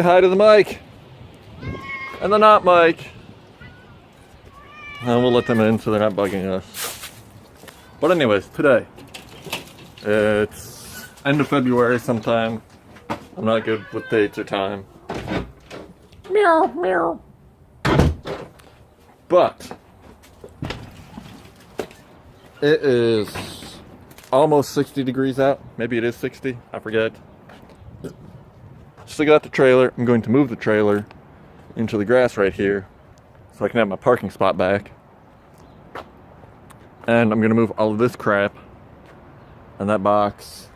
Say hi to the mic. And the not mic. And we'll let them in so they're not bugging us. But anyways, today. It's end of February sometime. I'm not good with dates or time. Meow, meow. But it is almost 60 degrees out. Maybe it is 60. I forget. Still got the trailer. I'm going to move the trailer into the grass right here so I can have my parking spot back. And I'm going to move all of this crap and that box,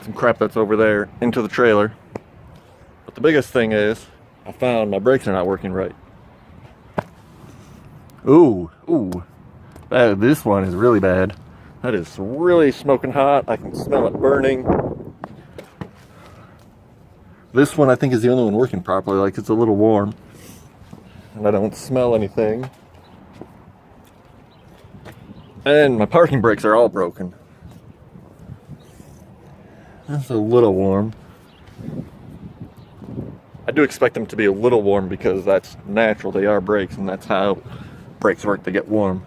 some crap that's over there, into the trailer. But the biggest thing is I found my brakes are not working right. Ooh. This one is really bad. That is really smoking hot. I can smell it burning. This one I think is the only one working properly, like it's a little warm. And I don't smell anything. And my parking brakes are all broken. That's a little warm. I do expect them to be a little warm because that's natural. They are brakes and that's how brakes work, they get warm.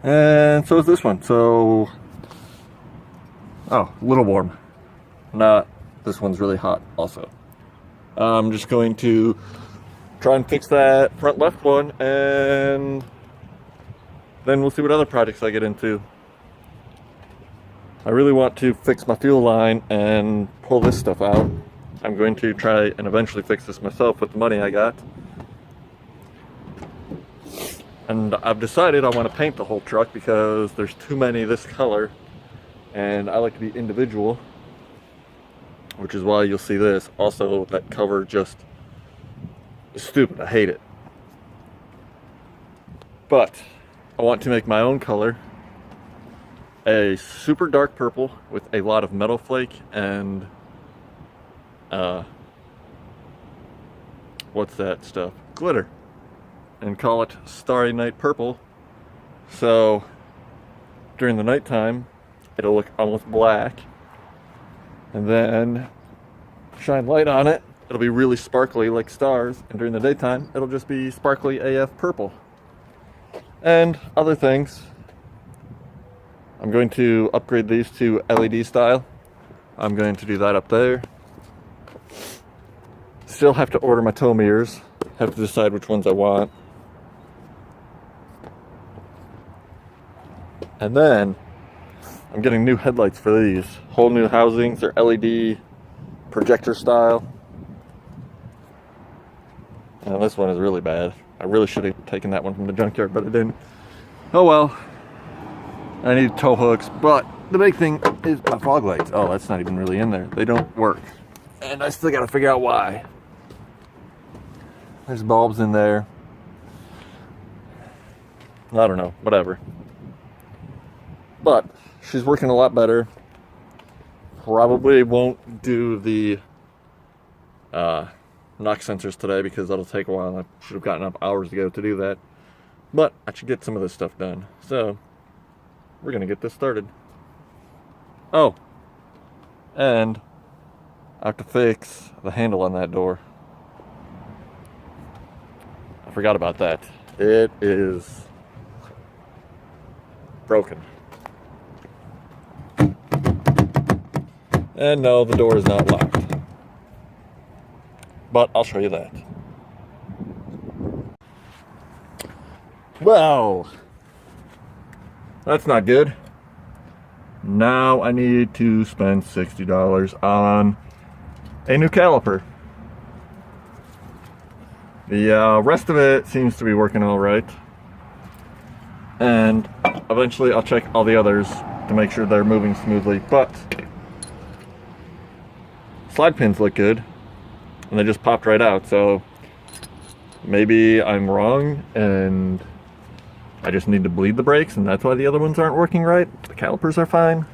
And so is this one. So, oh, a little warm. Not, this one's really hot also. I'm just going to try and fix that front left one, and then we'll see what other projects I get into. I really want to fix my fuel line and pull this stuff out. I'm going to try and eventually fix this myself with the money I got. And I've decided I want to paint the whole truck because there's too many this color and I like to be individual, which is why you'll see this. Also, that cover just is stupid. I hate it. But I want to make my own color, a super dark purple with a lot of metal flake and what's that stuff? Glitter. And call it Starry Night Purple. So during the nighttime it'll look almost black, and then shine light on it, it'll be really sparkly like stars, and during the daytime it'll just be sparkly AF purple. And other things. I'm going to upgrade these to LED style. I'm going to do that up there. Still have to order my tow mirrors. Have to decide which ones I want. And then I'm getting new headlights for these. Whole new housings. They're LED projector style. And this one is really bad. I really should have taken that one from the junkyard, but I didn't. Oh well. I need tow hooks, but the big thing is my fog lights. Oh, that's not even really in there. They don't work. And I still gotta figure out why. There's bulbs in there. I don't know, whatever. But she's working a lot better. Probably won't do the knock sensors today because that'll take a while. I should have gotten up hours ago to do that. But I should get some of this stuff done. So we're gonna get this started. Oh, and I have to fix the handle on that door. I forgot about that. It is broken. And no, the door is not locked. But I'll show you that. Well, that's not good. Now I need to spend $60 on a new caliper. The rest of it seems to be working all right. And eventually I'll check all the others to make sure they're moving smoothly. But slide pins look good, and they just popped right out, so maybe I'm wrong and I just need to bleed the brakes and that's why the other ones aren't working right. The calipers are fine.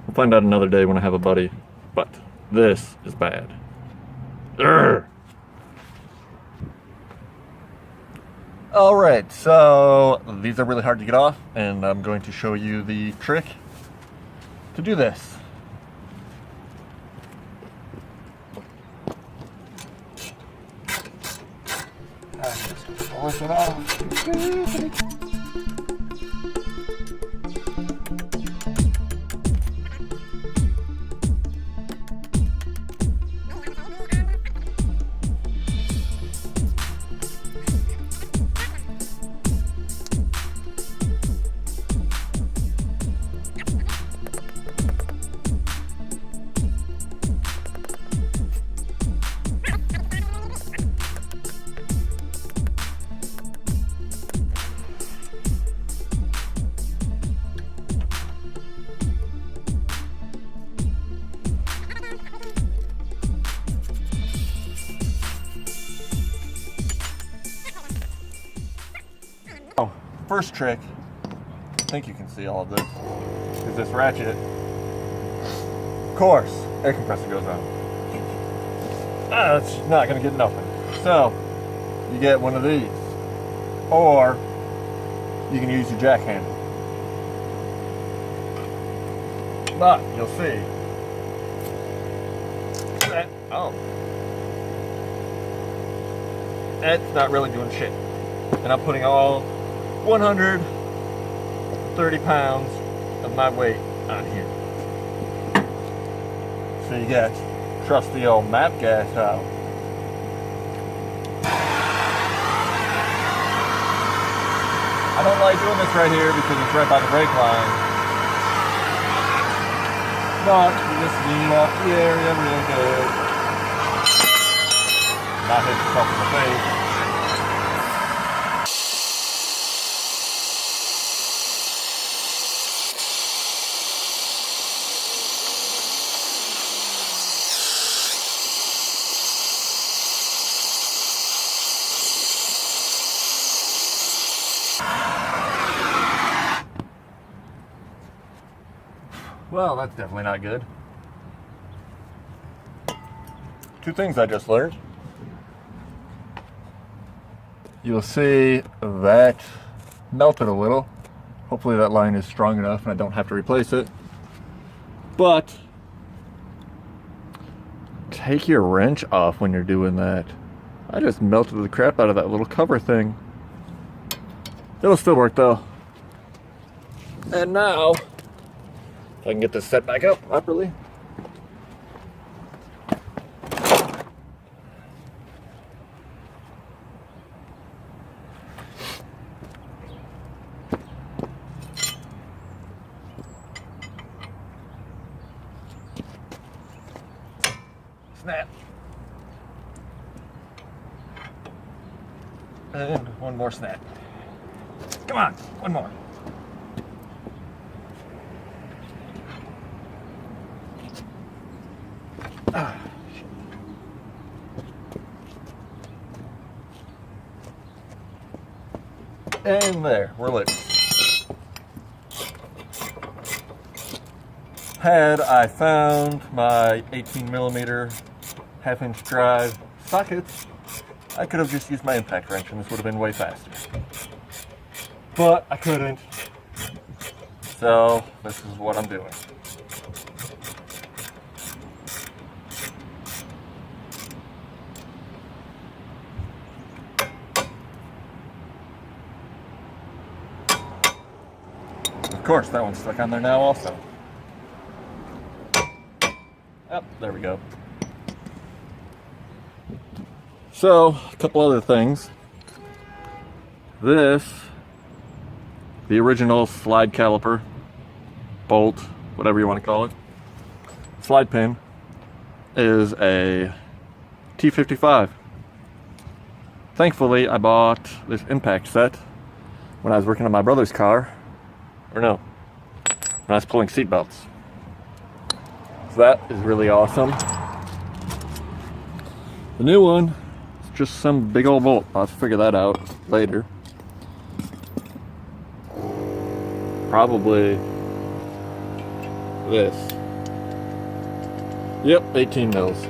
We'll find out another day when I have a buddy, but this is bad. Urgh. Alright, so these are really hard to get off, and I'm going to show you the trick to do this. take it off. Oh, first trick, I think you can see all of this, is this ratchet. Of course, air compressor goes on. It's not gonna get nothing. So, you get one of these, or you can use your jack handle. But, you'll see that, it's not really doing shit. And I'm putting all 130 pounds of my weight on here. So you get trusty old map gas out. I don't like doing this right here because it's right by the brake line. But you just lean off the area real good. Not hit yourself in the face. Well, that's definitely not good. Two things I just learned. You'll see that melted a little. Hopefully that line is strong enough and I don't have to replace it. But take your wrench off when you're doing that. I just melted the crap out of that little cover thing. It'll still work though. And now, if I can get this set back up properly. Snap. And one more snap. Come on, one more. And there, we're lit. Had I found my 18mm half-inch drive sockets, I could have just used my impact wrench and this would have been way faster. But I couldn't. So this is what I'm doing. Of course, that one's stuck on there now also. Oh, there we go. So, a couple other things. This, the original slide caliper, bolt, whatever you want to call it, slide pin, is a T55. Thankfully, I bought this impact set when I was working on my brother's car. Or no, when I was pulling seat belts. So that is really awesome. The new one is just some big old bolt. I'll have to figure that out later. Probably this. Yep, 18 mils.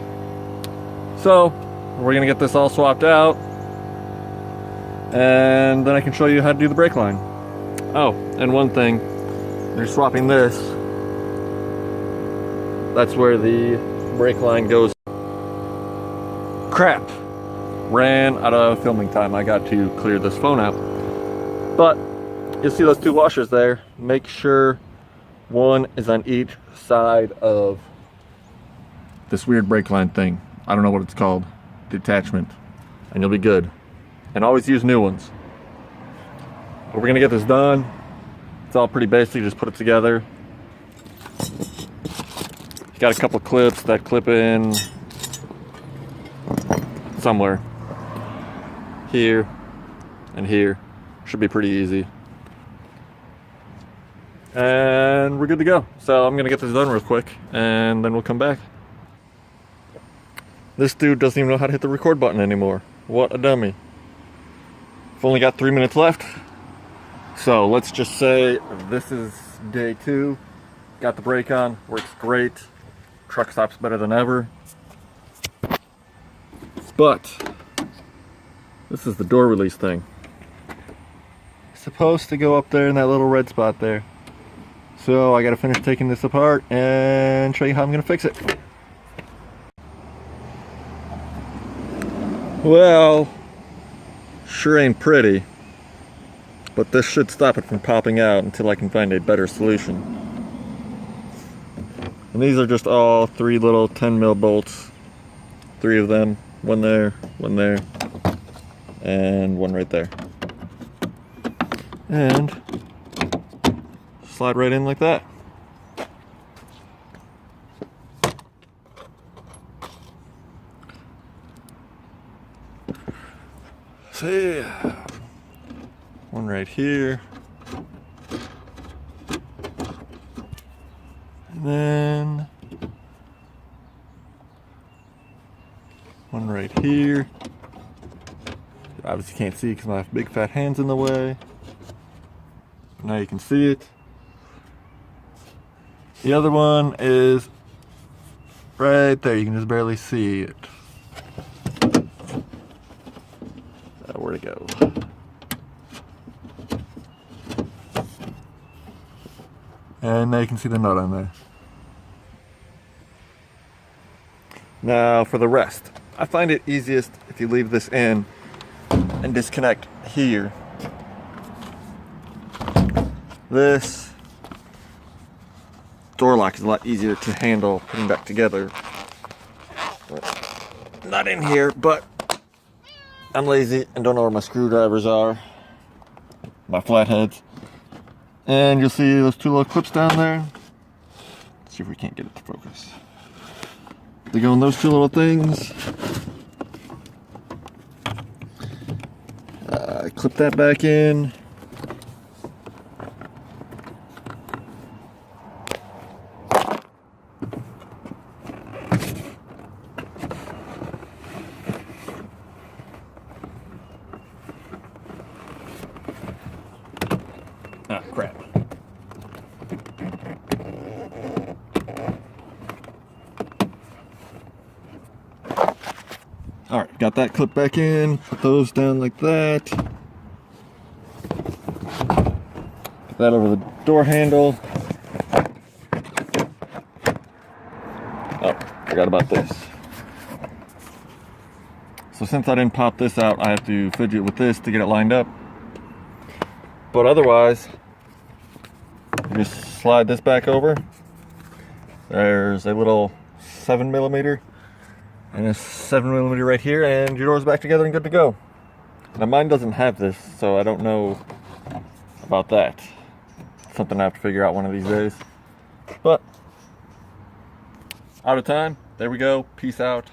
So, we're gonna get this all swapped out. And then I can show you how to do the brake line. Oh, and one thing, you're swapping this. That's where the brake line goes. Crap. ran out of filming time. I got to clear this phone out. But you'll see those two washers there. Make sure one is on each side of this weird brake line thing. I don't know what it's called. Detachment. And you'll be good. And always use new ones. But we're gonna get this done. It's all pretty basic, just put it together. Got a couple clips that clip in somewhere. Here and here. Should be pretty easy. And we're good to go. So I'm gonna get this done real quick and then we'll come back. This dude doesn't even know how to hit the record button anymore. What a dummy. I've only got 3 minutes left. So let's just say this is day 2. Got the brake on, works great. Truck stops better than ever. But this is the door release thing. It's supposed to go up there in that little red spot there. So I gotta finish taking this apart and show you how I'm gonna fix it. Well, sure ain't pretty, but this should stop it from popping out until I can find a better solution. And these are just all 3 little 10mm bolts. 3 of them, one there, and one right there. And slide right in like that. See, one right here, and then one right here. You obviously can't see because my big fat hand's in the way. Now you can see it. The other one is right there. You can just barely see it. Where'd it go? And now you can see the nut on there. Now for the rest. I find it easiest if you leave this in and disconnect here. This door lock is a lot easier to handle putting back together. Not in here, but I'm lazy and don't know where my screwdrivers are. My flatheads. And you'll see those 2 little clips down there. Let's see if we can't get it to focus. They go in those 2 little things. Clip that back in. Ah, crap. Alright, got that clip back in. Put those down like that. Put that over the door handle. Oh, forgot about this. So since I didn't pop this out, I have to fidget with this to get it lined up. But otherwise, you just slide this back over. There's a little 7mm and a 7mm right here, and your door's back together and good to go. Now mine doesn't have this, so I don't know about that. Something I have to figure out one of these days. But out of time. There we go. Peace out.